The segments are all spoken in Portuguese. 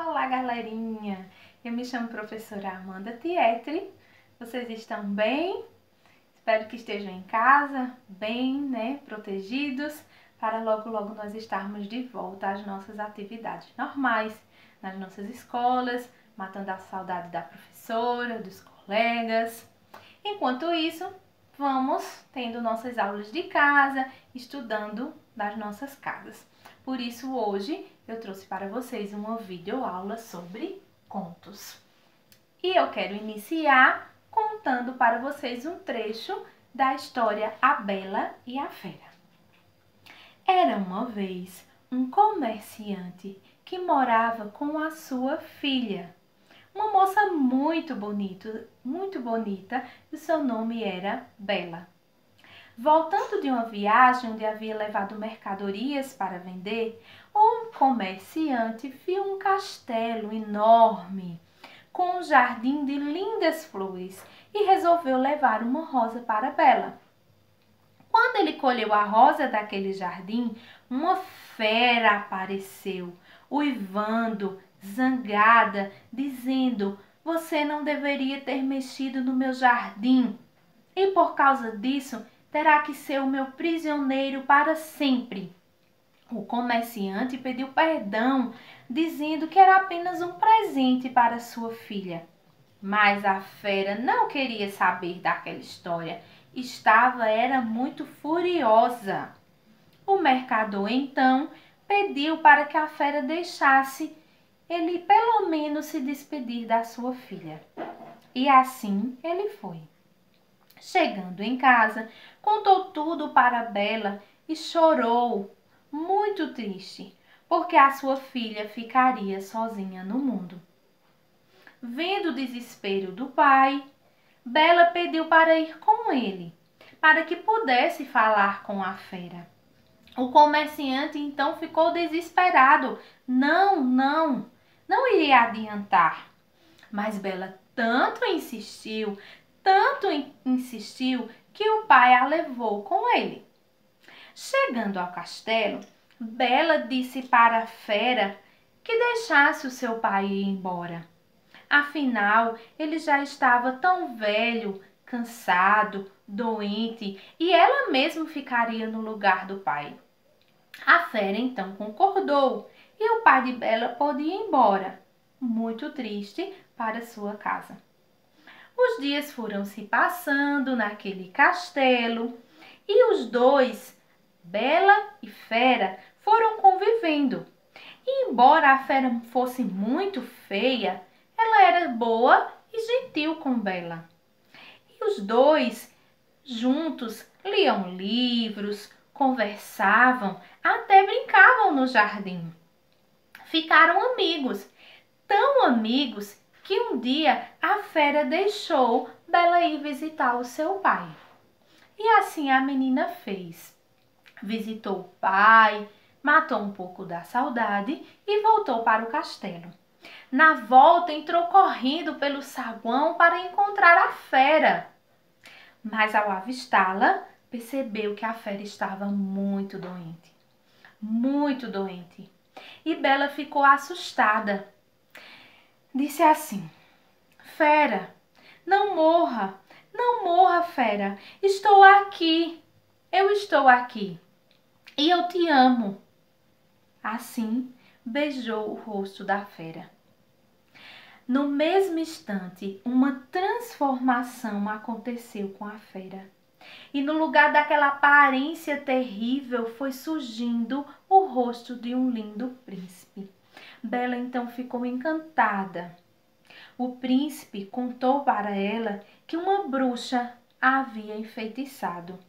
Olá, galerinha! Eu me chamo professora Amanda Tietri. Vocês estão bem? Espero que estejam em casa, bem, né? Protegidos, para logo nós estarmos de volta às nossas atividades normais, nas nossas escolas, matando a saudade da professora, dos colegas. Enquanto isso, vamos tendo nossas aulas de casa, estudando das nossas casas. Por isso, hoje eu trouxe para vocês uma videoaula sobre contos. E eu quero iniciar contando para vocês um trecho da história A Bela e a Fera. Era uma vez um comerciante que morava com a sua filha, uma moça muito bonita, e seu nome era Bela. Voltando de uma viagem onde havia levado mercadorias para vender, o comerciante viu um castelo enorme, com um jardim de lindas flores, e resolveu levar uma rosa para Bela. Quando ele colheu a rosa daquele jardim, uma fera apareceu, uivando, zangada, dizendo: "Você não deveria ter mexido no meu jardim, e por causa disso terá que ser o meu prisioneiro para sempre." O comerciante pediu perdão, dizendo que era apenas um presente para sua filha. Mas a fera não queria saber daquela história. Era muito furiosa. O mercador então pediu para que a fera deixasse ele pelo menos se despedir da sua filha. E assim ele foi. Chegando em casa, contou tudo para Bela e chorou, muito triste, porque a sua filha ficaria sozinha no mundo. Vendo o desespero do pai, Bela pediu para ir com ele, para que pudesse falar com a fera. O comerciante então ficou desesperado. Não iria adiantar. Mas Bela tanto insistiu que o pai a levou com ele. Chegando ao castelo, Bela disse para a fera que deixasse o seu pai ir embora. Afinal, ele já estava tão velho, cansado, doente, e ela mesma ficaria no lugar do pai. A fera então concordou e o pai de Bela pôde ir embora, muito triste, para sua casa. Os dias foram se passando naquele castelo e os dois, Bela e Fera, foram convivendo. E embora a fera fosse muito feia, ela era boa e gentil com Bela. E os dois, juntos, liam livros, conversavam, até brincavam no jardim. Ficaram amigos, tão amigos que um dia a fera deixou Bela ir visitar o seu pai. E assim a menina fez. Visitou o pai, matou um pouco da saudade e voltou para o castelo. Na volta, entrou correndo pelo saguão para encontrar a fera. Mas ao avistá-la, percebeu que a fera estava muito doente. Muito doente. E Bela ficou assustada. Disse assim: "Fera, não morra, fera. Estou aqui. Eu estou aqui. E eu te amo." Assim, beijou o rosto da fera. No mesmo instante, uma transformação aconteceu com a fera. E no lugar daquela aparência terrível, foi surgindo o rosto de um lindo príncipe. Bela então ficou encantada. O príncipe contou para ela que uma bruxa a havia enfeitiçado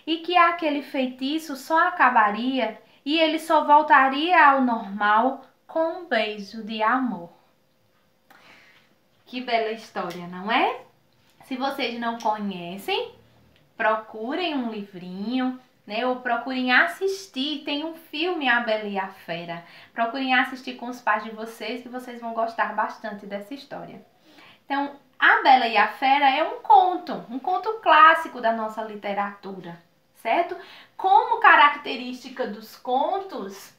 e que aquele feitiço só acabaria e ele só voltaria ao normal com um beijo de amor. Que bela história, não é? Se vocês não conhecem, procurem um livrinho, né? Ou procurem assistir. Tem um filme, A Bela e a Fera. Procurem assistir com os pais de vocês, que vocês vão gostar bastante dessa história. Então, A Bela e a Fera é um conto clássico da nossa literatura, certo? Como característica dos contos,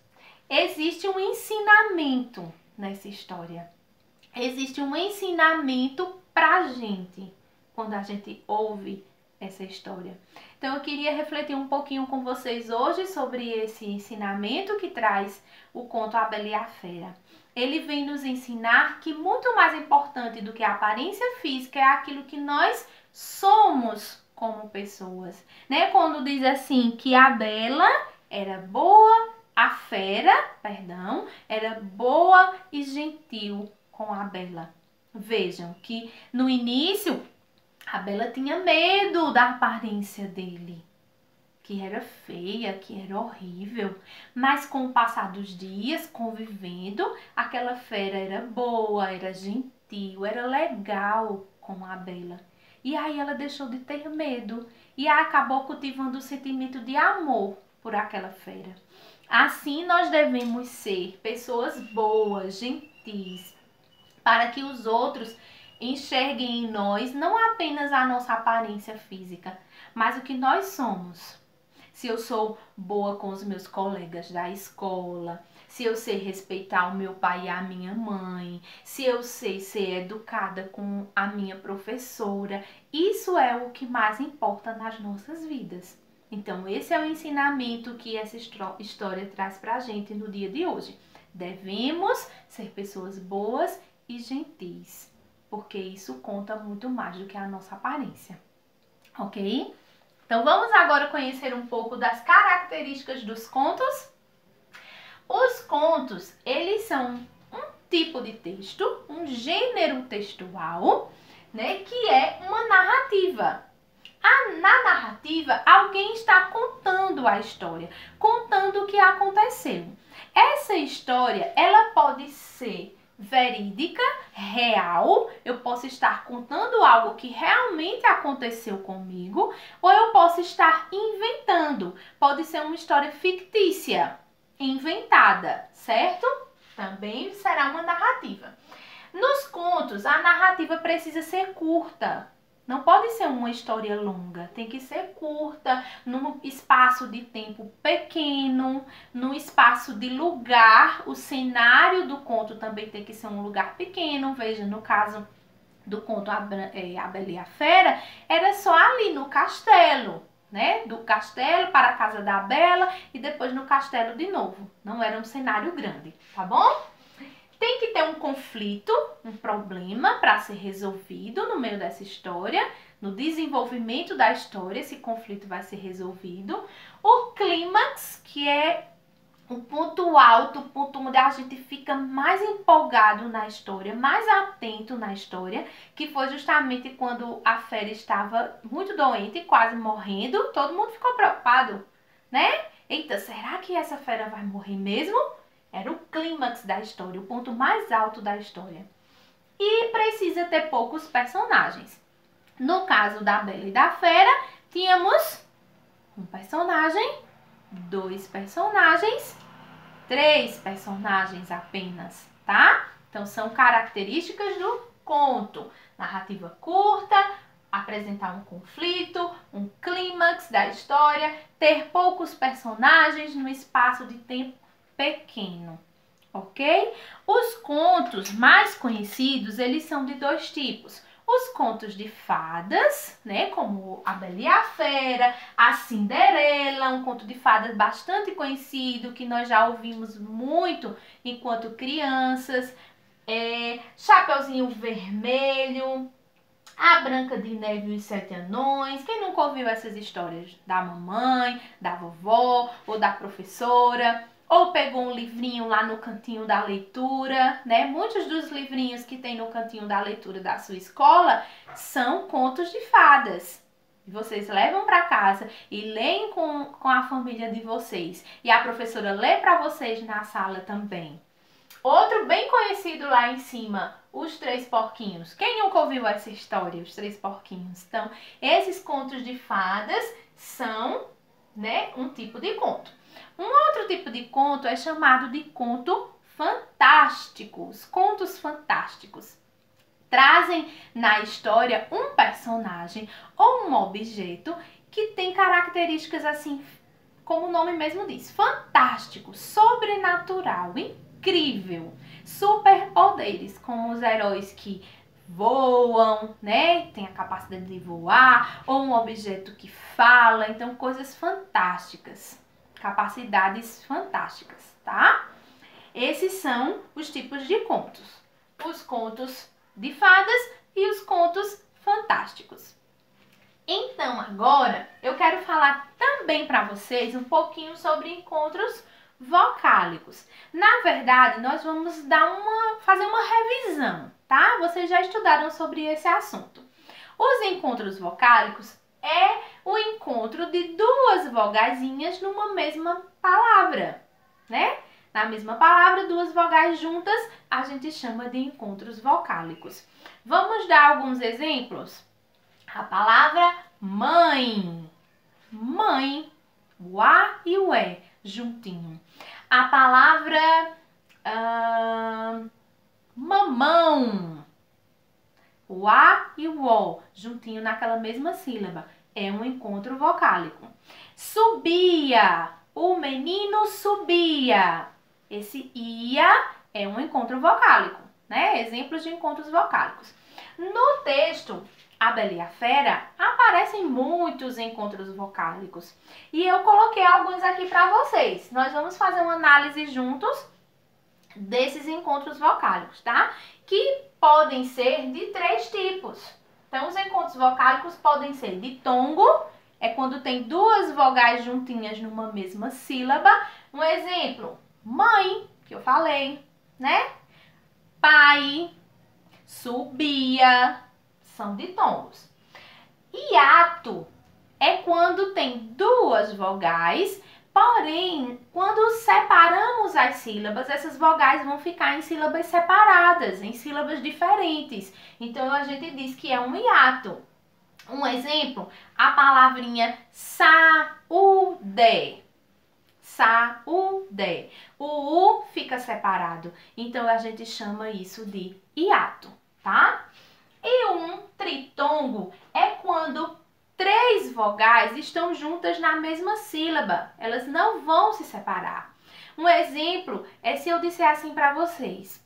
existe um ensinamento, nessa história. Existe um ensinamento pra gente quando a gente ouve essa história. Então eu queria refletir um pouquinho com vocês hoje sobre esse ensinamento que traz o conto A Bela e a Fera. Ele vem nos ensinar que muito mais importante do que a aparência física é aquilo que nós somos como pessoas, né? Quando diz assim que a Bela era boa, a Fera, perdão, era boa e gentil com a Bela. Vejam que no início a Bela tinha medo da aparência dele, que era feia, que era horrível. Mas com o passar dos dias, convivendo, aquela fera era boa, era gentil, era legal com a Bela. E aí ela deixou de ter medo e acabou cultivando o sentimento de amor por aquela fera. Assim nós devemos ser pessoas boas, gentis, para que os outros enxerguem em nós não apenas a nossa aparência física, mas o que nós somos. Se eu sou boa com os meus colegas da escola, se eu sei respeitar o meu pai e a minha mãe, se eu sei ser educada com a minha professora, isso é o que mais importa nas nossas vidas. Então, esse é o ensinamento que essa história traz pra gente no dia de hoje. Devemos ser pessoas boas e gentis, porque isso conta muito mais do que a nossa aparência, ok? Então vamos agora conhecer um pouco das características dos contos. Os contos, eles são um tipo de texto, um gênero textual, né, que é uma narrativa. Na narrativa, alguém está contando a história, contando o que aconteceu. Essa história, ela pode ser verídica, real, eu posso estar contando algo que realmente aconteceu comigo, ou eu posso estar inventando. Pode ser uma história fictícia, inventada, certo? Também será uma narrativa. Nos contos, a narrativa precisa ser curta. Não pode ser uma história longa, tem que ser curta, num espaço de tempo pequeno, num espaço de lugar. O cenário do conto também tem que ser um lugar pequeno. Veja, no caso do conto A Bela e a Fera, era só ali no castelo, né? Do castelo para a casa da Bela e depois no castelo de novo. Não era um cenário grande, tá bom? Tem que ter um conflito, um problema para ser resolvido no meio dessa história. No desenvolvimento da história, esse conflito vai ser resolvido. O clímax, que é o ponto alto, o ponto onde a gente fica mais empolgado na história, mais atento na história, que foi justamente quando a fera estava muito doente, quase morrendo. Todo mundo ficou preocupado, né? Eita, será que essa fera vai morrer mesmo? Era o clímax da história, o ponto mais alto da história. E precisa ter poucos personagens. No caso da Bela e da Fera, tínhamos um personagem, 2 personagens, 3 personagens apenas, tá? Então, são características do conto. Narrativa curta, apresentar um conflito, um clímax da história, ter poucos personagens no espaço de tempo pequeno, ok? Os contos mais conhecidos, eles são de 2 tipos. Os contos de fadas, né, como A Bela e a Fera, A Cinderela, um conto de fadas bastante conhecido, que nós já ouvimos muito enquanto crianças. Chapeuzinho Vermelho, A Branca de Neve e os 7 Anões. Quem nunca ouviu essas histórias da mamãe, da vovó ou da professora? Ou pegou um livrinho lá no cantinho da leitura, né? Muitos dos livrinhos que tem no cantinho da leitura da sua escola são contos de fadas. Vocês levam para casa e leem com a família de vocês. E a professora lê para vocês na sala também. Outro bem conhecido lá em cima, Os 3 Porquinhos. Quem nunca ouviu essa história, Os 3 Porquinhos? Então, esses contos de fadas são, né, um tipo de conto. Um outro tipo de conto é chamado de conto fantástico. Os contos fantásticos trazem na história um personagem ou um objeto que tem características assim, como o nome mesmo diz, fantástico, sobrenatural, incrível. Superpoderes, como os heróis que voam, né? Tem a capacidade de voar, ou um objeto que fala, então coisas fantásticas, capacidades fantásticas, tá? Esses são os tipos de contos. Os contos de fadas e os contos fantásticos. Então, agora, eu quero falar também para vocês um pouquinho sobre encontros vocálicos. Na verdade, nós vamos fazer uma revisão, tá? Vocês já estudaram sobre esse assunto. Os encontros vocálicos é o encontro de duas vogalzinhas numa mesma palavra, né? Na mesma palavra, duas vogais juntas, a gente chama de encontros vocálicos. Vamos dar alguns exemplos? A palavra mãe. Mãe. O A e o E juntinho. A palavra mamão. O A e o O juntinho naquela mesma sílaba. É um encontro vocálico. Subia. O menino subia. Esse ia é um encontro vocálico, né? Exemplos de encontros vocálicos. No texto A Bela e a Fera, aparecem muitos encontros vocálicos. E eu coloquei alguns aqui para vocês. Nós vamos fazer uma análise juntos desses encontros vocálicos, tá? Que podem ser de 3 tipos. Então, os encontros vocálicos podem ser de tongo, é quando tem duas vogais juntinhas numa mesma sílaba. Um exemplo, mãe, que eu falei, né? Pai, subia, são de tongos. Hiato é quando tem duas vogais, porém, quando separamos as sílabas, essas vogais vão ficar em sílabas separadas, em sílabas diferentes. Então, a gente diz que é um hiato. Um exemplo, a palavrinha saúde. Saúde. O U fica separado, então a gente chama isso de hiato, tá? E um tritongo é quando 3 vogais estão juntas na mesma sílaba. Elas não vão se separar. Um exemplo é se eu disser assim para vocês.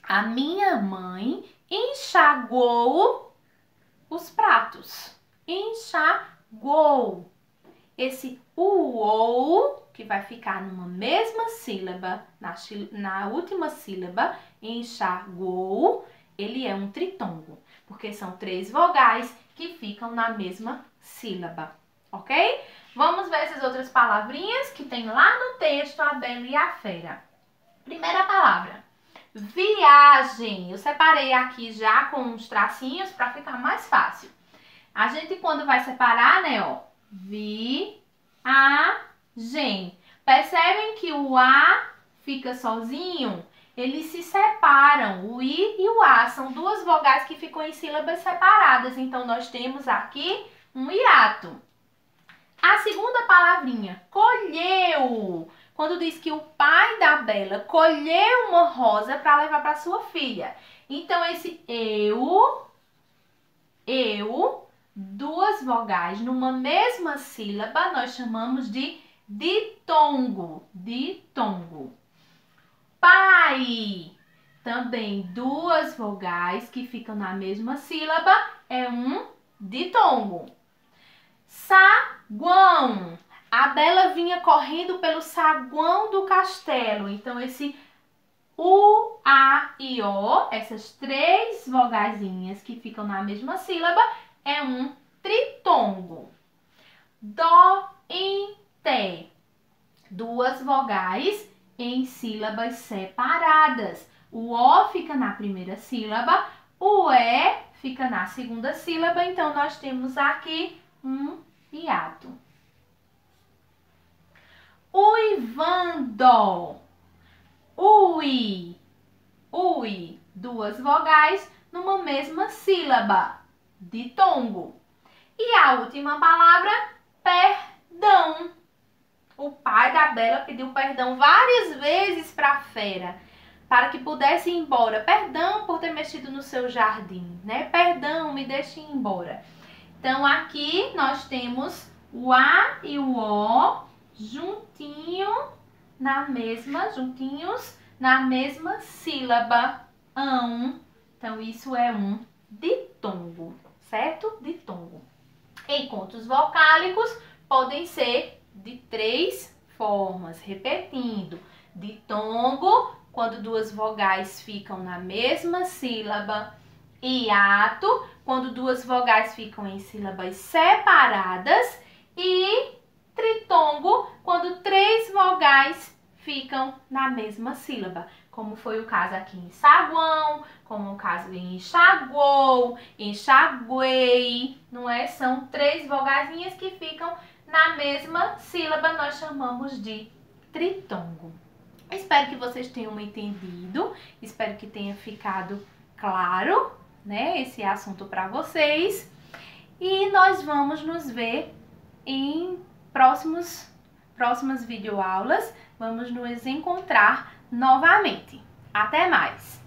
A minha mãe enxaguou os pratos. Enxaguou. Esse uou, que vai ficar numa mesma sílaba, na última sílaba, enxaguou, ele é um tritongo, porque são 3 vogais que ficam na mesma sílaba, ok? Vamos ver essas outras palavrinhas que tem lá no texto A Bela e a Fera. Primeira palavra, viagem. Eu separei aqui já com uns tracinhos para ficar mais fácil. A gente, quando vai separar, né, ó, viagem. Percebem que o A fica sozinho? Eles se separam. O I e o A são 2 vogais que ficam em sílabas separadas. Então, nós temos aqui um hiato. A segunda palavrinha, colheu. Quando diz que o pai da Bela colheu uma rosa para levar para sua filha. Então, esse eu, 2 vogais numa mesma sílaba, nós chamamos de ditongo. Ditongo. Pai, também 2 vogais que ficam na mesma sílaba, é um ditongo. Saguão. A Bela vinha correndo pelo saguão do castelo. Então, esse U, A e O, essas 3 vogaizinhas que ficam na mesma sílaba, é um tritongo. Dó, em, té. 2 vogais em sílabas separadas. O O fica na primeira sílaba, o E fica na segunda sílaba. Então, nós temos aqui um hiato. Uivando. Ui. Ui. 2 vogais numa mesma sílaba. Ditongo. E a última palavra, perdão. O pai da Bela pediu perdão várias vezes para a fera, para que pudesse ir embora. Perdão por ter mexido no seu jardim, né? Perdão, me deixe ir embora. Então, aqui nós temos o A e o O juntinhos na mesma sílaba, ão. Então, isso é um ditongo, certo? Ditongo. Encontros vocálicos podem ser de 3 formas. Repetindo, ditongo, quando duas vogais ficam na mesma sílaba. Hiato, quando duas vogais ficam em sílabas separadas. E tritongo, quando 3 vogais ficam na mesma sílaba. Como foi o caso aqui em saguão, como o caso em enxaguou, enxaguei, não é? São 3 vogalzinhas que ficam na mesma sílaba, nós chamamos de tritongo. Espero que vocês tenham entendido, espero que tenha ficado claro, né, esse assunto para vocês. E nós vamos nos ver em próximas videoaulas. Vamos nos encontrar novamente. Até mais!